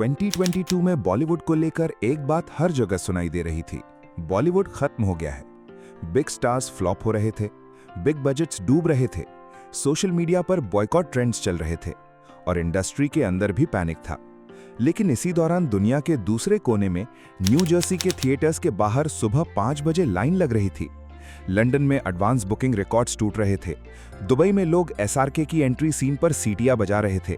2022 में बॉलीवुड को लेकर एक बात हर जगह सुनाई दे रही थी। बॉलीवुड खत्म हो गया है। बिग स्टार्स फ्लॉप हो रहे थे, बिग बजट्स डूब रहे थे, सोशल मीडिया पर बॉयकॉट ट्रेंड्स चल रहे थे और इंडस्ट्री के अंदर भी पैनिक था। लेकिन इसी दौरान दुनिया के दूसरे कोने में न्यू जर्सी के थिएटर्स के बाहर सुबह 5 बजे लाइन लग रही थी। लंदन में एडवांस बुकिंग रिकॉर्ड्स टूट रहे थे। दुबई में लोग एसआरके की एंट्री सीन पर सीटियां बजा रहे थे।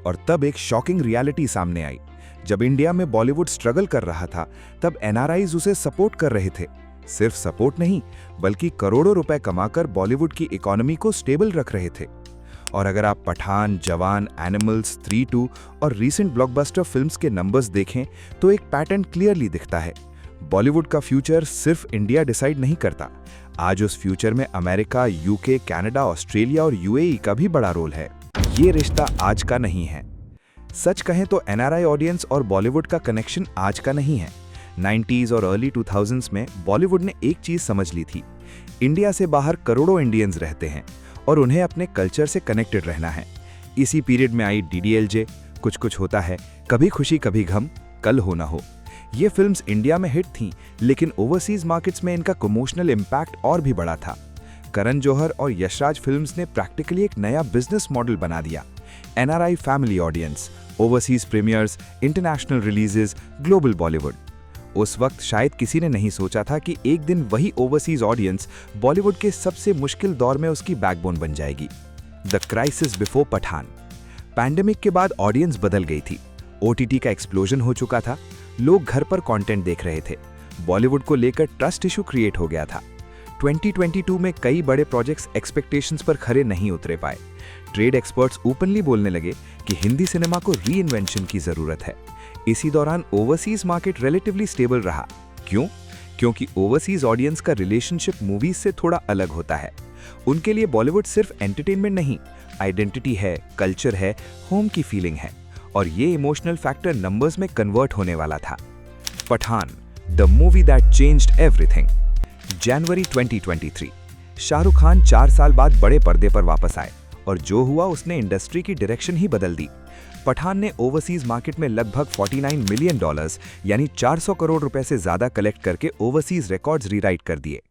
और तब एक शॉकिंग रियलिटी सामने आई। जब इंडिया में बॉलीवुड स्ट्रगल कर रहा था, तब एनआरआईज उसे सपोर्ट कर रहे थे। सिर्फ सपोर्ट नहीं, बल्कि करोड़ों रुपए कमाकर बॉलीवुड की इकोनॉमी को स्टेबल रख रहे थे। और अगर आप पठान, जवान, एनिमल्स, 3-2 और रीसेंट ब्लॉकबस्टर फिल्म्स के नंबर्स देखें तो एक पैटर्न क्लियरली दिखता है। बॉलीवुड का फ्यूचर सिर्फ इंडिया डिसाइड नहीं करता। आज उस फ्यूचर में अमेरिका, यूके, कनाडा, ऑस्ट्रेलिया और यूएई का भी बड़ा रोल है। ये रिश्ता आज का नहीं है। सच कहें तो एनआरआई ऑडियंस और बॉलीवुड का कनेक्शन आज का नहीं है। 90s और अर्ली 2000s में बॉलीवुड ने एक चीज समझ ली थी, इंडिया से बाहर करोड़ों इंडियंस रहते हैं और उन्हें अपने कल्चर से कनेक्टेड रहना है। इसी पीरियड में आई डीडीएलजे, कुछ कुछ होता है, कभी खुशी कभी गम, कल हो ना हो। ये फिल्म्स इंडिया में हिट थीं, लेकिन ओवरसीज मार्केट्स में इनका इमोशनल इम्पैक्ट और भी बड़ा था। करण जौहर और यशराज फिल्म्स ने प्रैक्टिकली एक नया बिजनेस मॉडल बना दिया। NRI family audience, overseas premiers, international releases, global Bollywood. उस वक्त शायद किसी ने नहीं सोचा था कि एक दिन वही ओवरसीज ऑडियंस बॉलीवुड के सबसे मुश्किल दौर में उसकी बैकबोन बन जाएगी। The crisis before Pathaan. Pandemic के बाद ऑडियंस बदल गई थी। ओटीटी का एक्सप्लोजन हो चुका था। लोग घर पर कंटेंट देख रहे थे। बॉलीवुड को लेकर ट्रस्ट इशू क्रिएट हो गया था। 2022 में कई बड़े प्रोजेक्ट्स एक्सपेक्टेशंस पर खरे नहीं उतरे पाए। ट्रेड एक्सपर्ट्स ओपनली बोलने लगे कि हिंदी सिनेमा को रीइन्वेंशन की जरूरत है। इसी दौरान ओवरसीज मार्केट रिलेटिवली स्टेबल रहा। क्यों? क्योंकि ओवरसीज ऑडियंस का रिलेशनशिप मूवीज से थोड़ा अलग होता है। उनके लिए बॉलीवुड सिर्फ एंटरटेनमेंट नहीं, आइडेंटिटी है, कल्चर है, होम की फीलिंग है। और ये इमोशनल फैक्टर नंबर्स में कन्वर्ट होने वाला था। Pathaan, the movie that changed everything. जनवरी 2023। शाहरुख खान 4 साल बाद बड़े पर्दे पर वापस आए और जो हुआ उसने इंडस्ट्री की डायरेक्शन ही बदल दी। पठान ने ओवरसीज मार्केट में लगभग $49 मिलियन यानी 400 करोड़ रुपए से ज्यादा कलेक्ट करके ओवरसीज रिकॉर्ड्स रीराइट कर दिए।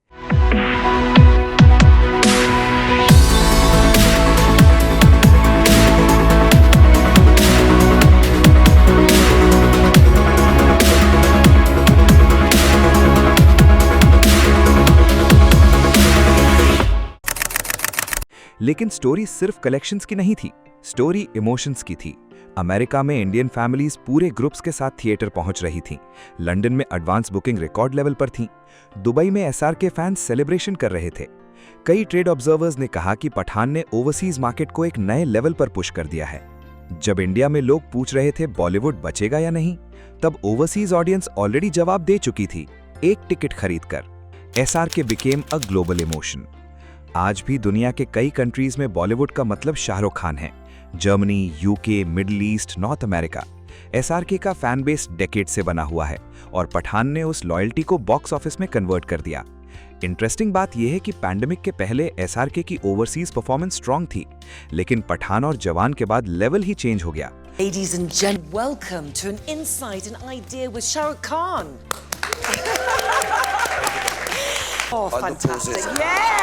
लेकिन स्टोरी सिर्फ कलेक्शंस की नहीं थी, स्टोरी इमोशंस की थी। अमेरिका में इंडियन फैमिलीज पूरे ग्रुप्स के साथ थिएटर पहुंच रही थीं। लंदन में एडवांस बुकिंग रिकॉर्ड लेवल पर थी। दुबई में एसआरके फैंस सेलिब्रेशन कर रहे थे। कई ट्रेड ऑब्जर्वर्स ने कहा कि पठान ने ओवरसीज मार्केट को एक नए लेवल पर पुश कर दिया है। जब इंडिया में लोग पूछ रहे थे बॉलीवुड बचेगा या नहीं, तब ओवरसीज ऑडियंस ऑलरेडी जवाब दे चुकी थी, एक टिकट खरीदकर। SRK became a global emotion. आज भी दुनिया के कई कंट्रीज में बॉलीवुड का मतलब शाहरुख खान है। Germany, UK, middle east, north America. SRK का फैन बेस डेकेड से बना हुआ है और पठान ने उस लॉयल्टी को बॉक्स ऑफिस में कन्वर्ट कर दिया। इंटरेस्टिंग बात यह है कि पैंडेमिक के पहले एसआरके की ओवरसीज परफॉर्मेंस स्ट्रांग थी, लेकिन पठान और जवान के बाद लेवल ही चेंज हो गया। Ladies and gentlemen, welcome to an insight and idea with Shah Rukh Khan. Oh, fantastic! Yeah.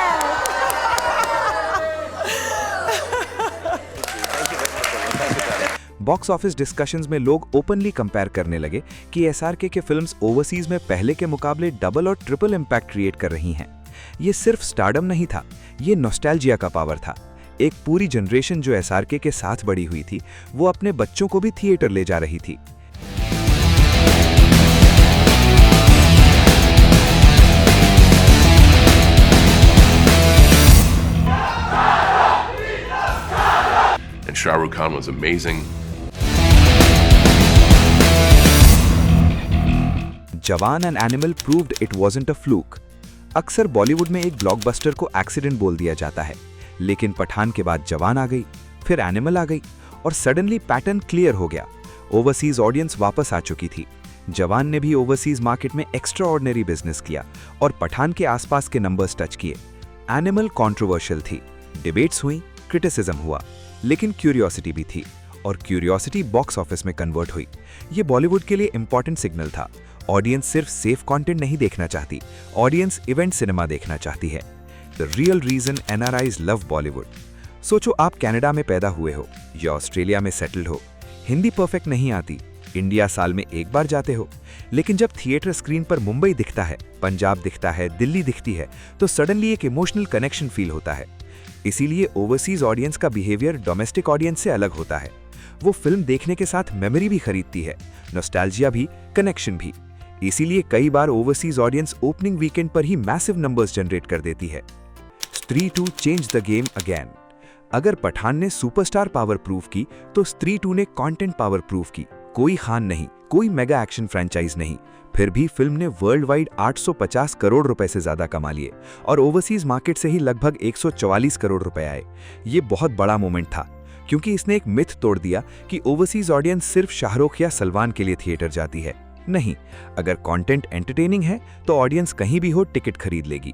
Box office discussions में लोग ओपनली कंपेयर करने लगे कि एसआरके के फिल्म्स ओवरसीज में पहले के मुकाबले डबल और ट्रिपल इम्पैक्ट क्रिएट कर रही हैं। ये सिर्फ स्टारडम नहीं था, ये नॉस्टैल्जिया का पावर था। एक पूरी जनरेशन जो एसआरके के साथ बड़ी हुई थी, वो अपने बच्चों को भी थिएटर ले जा रही थी। And Shah Rukh Khan was amazing. जवान and animal proved it wasn't a fluke. अक्सर बॉलीवुड में एक ब्लॉकबस्टर को एक्सीडेंट बोल दिया जाता है, लेकिन पठान के बाद जवान आ गई, फिर एनिमल आ गई और सडनली पैटर्न क्लियर हो गया। ओवरसीज ऑडियंस वापस आ चुकी थी। जवान ने भी ओवरसीज मार्केट में एक्स्ट्रा ऑर्डिनरी बिजनेस किया और पठान के आसपास के नंबर्स टच किए। एनिमल कंट्रोवर्शियल थी, डिबेट्स हुई, क्रिटिसिज्म हुआ, लेकिन क्यूरियोसिटी भी थी और क्यूरियोसिटी बॉक्स ऑफिस में कन्वर्ट हुई। ये बॉलीवुड के लिए इंपॉर्टेंट सिग्नल था। ऑडियंस सिर्फ सेफ कंटेंट नहीं देखना चाहती, ऑडियंस इवेंट सिनेमा देखना चाहती है। The real reason NRIs love Bollywood. सोचो, आप कनाडा में पैदा हुए हो या ऑस्ट्रेलिया में सेटल्ड हो, हिंदी परफेक्ट नहीं आती, इंडिया साल में एक बार जाते हो, लेकिन जब थिएटर स्क्रीन पर मुंबई दिखता है, पंजाब दिखता है, दिल्ली दिखती है, तो सडनली एक इमोशनल कनेक्शन फील होता है। इसीलिए ओवरसीज ऑडियंस का बिहेवियर डोमेस्टिक ऑडियंस से अलग होता है। वो फिल्म देखने के साथ मेमोरी भी खरीदती है, नॉस्टैल्जिया भी, कनेक्शन भी। इसीलिए कई बार ओवरसीज ऑडियंस ओपनिंग वीकेंड पर ही मैसिव नंबर्स जनरेट कर देती है। स्त्री 2 चेंज द गेम अगेन। अगर पठान ने सुपरस्टार पावर प्रूव की, तो स्त्री 2 ने कंटेंट पावर प्रूव की। कोई खान नहीं, कोई मेगा एक्शन फ्रेंचाइज नहीं, फिर भी फिल्म ने वर्ल्ड वाइड 850 करोड़ रुपए से ज्यादा कमा लिए और ओवरसीज मार्केट से ही लगभग 144 करोड़ रुपए आए। ये बहुत बड़ा मोमेंट था, क्योंकि इसने एक मिथ तोड़ दिया कि ओवरसीज ऑडियंस सिर्फ शाहरुख या सलमान के लिए थिएटर जाती है। नहीं, अगर कंटेंट एंटरटेनिंग है तो ऑडियंस कहीं भी हो टिकट खरीद लेगी।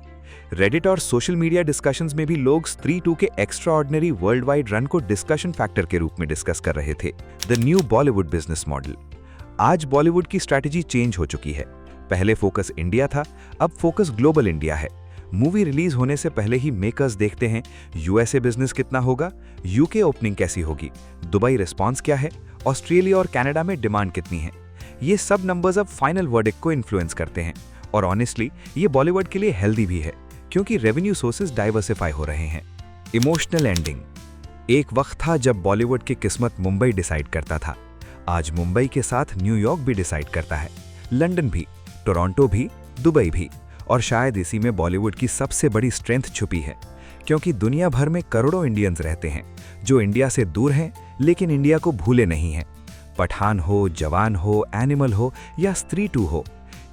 रेडिट और सोशल मीडिया डिस्कशंस में भी लोग स्त्री 2 के extra ordinary world wide run को डिस्कशन फैक्टर के रूप में डिस्कस कर रहे थे। The new Bollywood business model. आज बॉलीवुड की स्ट्रैटेजी चेंज हो चुकी है। पहले फोकस इंडिया था, अब फोकस ग्लोबल इंडिया है। मूवी रिलीज होने से पहले ही मेकर्स देखते हैं USA बिजनेस कितना होगा, UK ओपनिंग कैसी होगी, दुबई रिस्पॉन्स क्या है, ऑस्ट्रेलिया और कनाडा में डिमांड कितनी है। ये सब नंबर्स अब फाइनल वर्डिक्ट को इन्फ्लुएंस करते हैं। और ऑनेस्टली ये बॉलीवुड के लिए हेल्दी भी है, क्योंकि रेवेन्यू सोर्सेज डाइवर्सिफाई हो रहे हैं। Emotional ending. एक वक्त था जब बॉलीवुड की किस्मत मुंबई डिसाइड करता था। आज मुंबई के साथ न्यूयॉर्क भी डिसाइड करता है, लंदन भी, टोरंटो भी, दुबई भी। और शायद इसी में बॉलीवुड की सबसे बड़ी स्ट्रेंथ छुपी है, क्योंकि दुनिया भर में करोड़ों इंडियंस रहते हैं जो इंडिया से दूर हैं लेकिन इंडिया को भूले नहीं हैं। पठान हो, जवान हो, एनिमल हो या स्त्री 2 हो,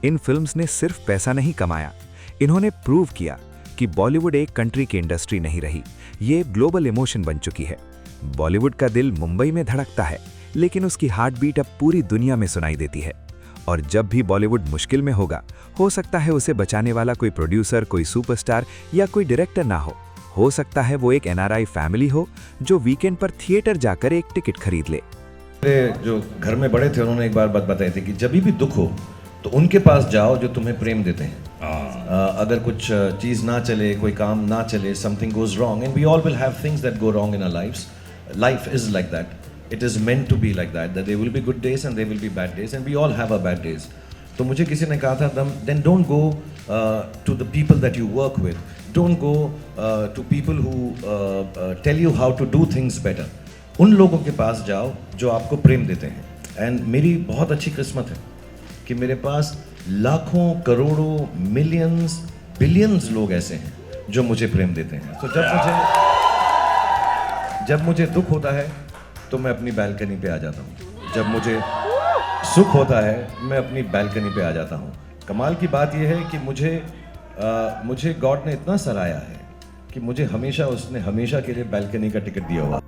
इन फिल्म्स ने सिर्फ पैसा नहीं कमाया, इन्होंने प्रूव किया कि बॉलीवुड एक कंट्री की इंडस्ट्री नहीं रही, ये ग्लोबल इमोशन बन चुकी है। बॉलीवुड का दिल मुंबई में धड़कता है, लेकिन उसकी हार्ट बीट अब पूरी दुनिया में सुनाई देती है। और जब भी बॉलीवुड मुश्किल में होगा, हो सकता है उसे बचाने वाला कोई प्रोड्यूसर, कोई सुपरस्टार या कोई डायरेक्टर ना हो सकता है वो एक NRI फैमिली हो जो वीकेंड पर थिएटर जाकर एक टिकट खरीद ले। मेरे जो घर में बड़े थे उन्होंने एक बार बात बताई थी कि जब भी दुख हो तो उनके पास जाओ जो तुम्हें प्रेम देते हैं। अगर कुछ चीज़ ना चले, कोई काम ना चले, something goes wrong, and we all will have things that go wrong in our lives. Life is like that, it is meant to be like that, that there will be good days and there will be bad days, and we all have a bad days. तो मुझे किसी ने कहा था, then don't go to the people that you work with, don't go to people who tell you how to do things better. उन लोगों के पास जाओ जो आपको प्रेम देते हैं। एंड मेरी बहुत अच्छी किस्मत है कि मेरे पास लाखों, करोड़ों, मिलियंस, बिलियंस लोग ऐसे हैं जो मुझे प्रेम देते हैं। तो जब मुझे दुख होता है तो मैं अपनी बैल्कनी पे आ जाता हूँ, जब मुझे सुख होता है मैं अपनी बैल्कनी पे आ जाता हूँ। कमाल की बात यह है कि मुझे गॉड ने इतना सराहा है कि मुझे उसने हमेशा के लिए बैल्कनी का टिकट दिया हुआ।